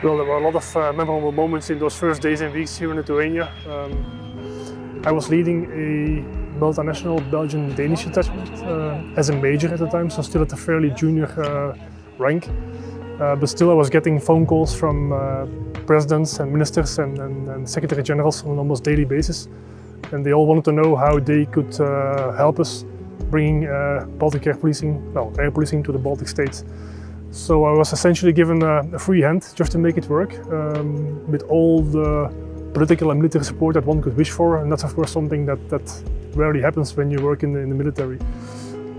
Well, there were a lot of memorable moments in those first days and weeks here in Lithuania. I was leading a multinational Belgian-Danish detachment as a major at the time, so still at a fairly junior rank. But still I was getting phone calls from presidents and ministers and secretary generals on an almost daily basis. And they all wanted to know how they could help us bringing Baltic air policing to the Baltic states. So I was essentially given a free hand just to make it work, with all the political and military support that one could wish for, and that's of course something that rarely happens when you work in the military.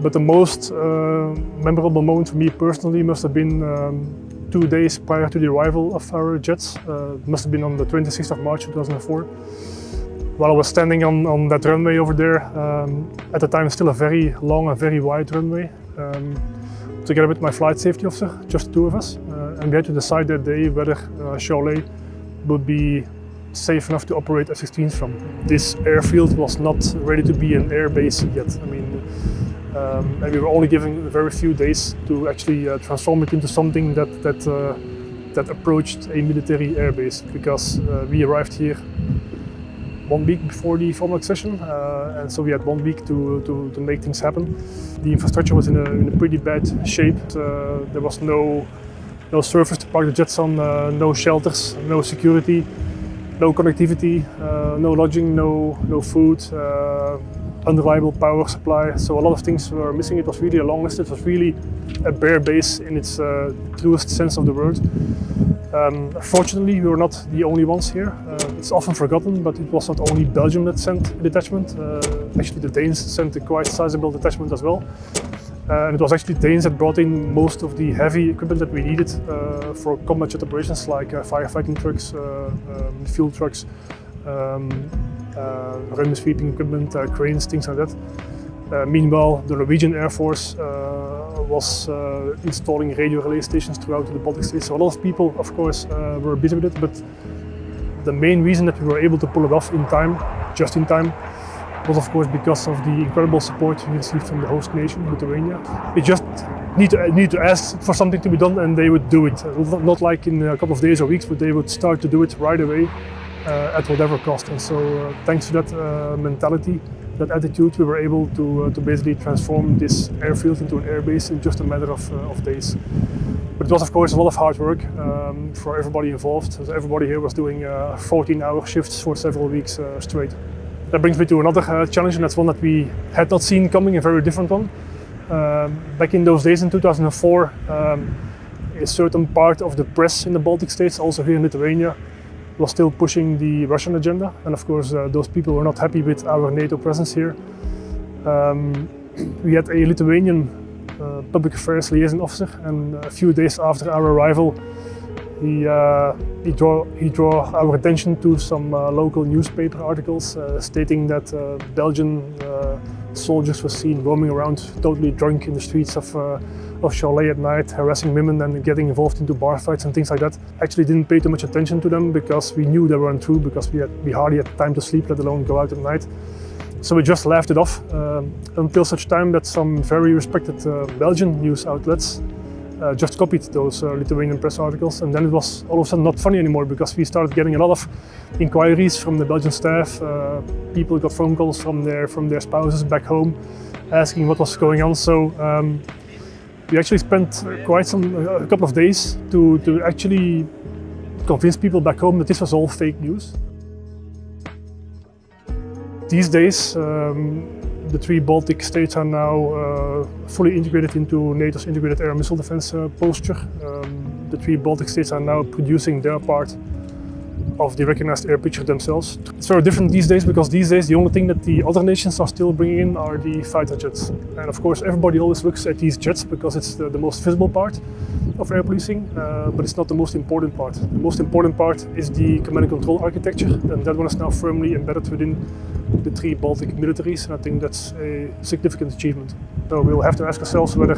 But the most memorable moment for me personally must have been 2 days prior to the arrival of our jets. It must have been on the 26th of March 2004. While I was standing on that runway over there, at the time still a very long and very wide runway, together with my flight safety officer, just the two of us, and we had to decide that day whether Šiauliai would be safe enough to operate F-16s from. This airfield was not ready to be an air base yet. I mean, and we were only given very few days to actually transform it into something that approached a military air base, because we arrived here 1 week before the formal accession, and so we had 1 week to make things happen. The infrastructure was in a pretty bad shape. There was no surface to park the jets on, no shelters, no security, no connectivity, no lodging, no food, unreliable power supply. So a lot of things were missing. It was really a long list. It was really a bare base in its truest sense of the word. Fortunately, we were not the only ones here. It's often forgotten, but it was not only Belgium that sent a detachment. Actually, the Danes sent a quite sizable detachment as well. And it was actually Danes that brought in most of the heavy equipment that we needed for combat jet operations, like firefighting trucks, fuel trucks, runway sweeping equipment, cranes, things like that. Meanwhile, the Norwegian Air Force was installing radio relay stations throughout the Baltic states. So a lot of people, of course, were busy with it, but the main reason that we were able to pull it off in time, just in time, was of course because of the incredible support we received from the host nation, Lithuania. We just need to ask for something to be done, and they would do it. Not like in a couple of days or weeks, but they would start to do it right away at whatever cost. And so thanks to that mentality, that attitude, we were able to basically transform this airfield into an airbase in just a matter of days. But it was of course a lot of hard work for everybody involved. So everybody here was doing 14-hour shifts for several weeks straight. That brings me to another challenge, and that's one that we had not seen coming, a very different one. Back in those days in 2004, a certain part of the press in the Baltic states, also here in Lithuania, was still pushing the Russian agenda, and of course those people were not happy with our NATO presence here. We had a Lithuanian public affairs liaison officer, and a few days after our arrival he drew our attention to some local newspaper articles stating that Belgian soldiers were seen roaming around totally drunk in the streets of Šiauliai at night, harassing women and getting involved into bar fights and things like that. Actually didn't pay too much attention to them because we knew they weren't true, because we hardly had time to sleep, let alone go out at night. So we just laughed it off until such time that some very respected Belgian news outlets just copied those Lithuanian press articles, and then it was all of a sudden not funny anymore, because we started getting a lot of inquiries from the Belgian staff. People got phone calls from their spouses back home asking what was going on. So we actually spent a couple of days to actually convince people back home that this was all fake news. These days, the 3 Baltic states are now fully integrated into NATO's integrated air and missile defense posture. The 3 Baltic states are now producing their part of the recognized air picture themselves. It's very different these days, because these days the only thing that the other nations are still bringing in are the fighter jets. And of course everybody always looks at these jets because it's the most visible part of air policing, but it's not the most important part. The most important part is the command and control architecture, and that one is now firmly embedded within the 3 Baltic militaries, and I think that's a significant achievement. So we'll have to ask ourselves whether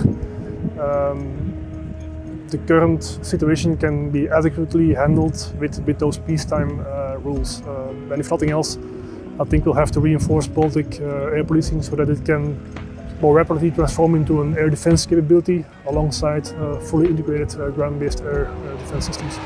the current situation can be adequately handled with those peacetime rules. And if nothing else, I think we'll have to reinforce Baltic air policing so that it can more rapidly transform into an air defense capability alongside fully integrated ground-based air defense systems.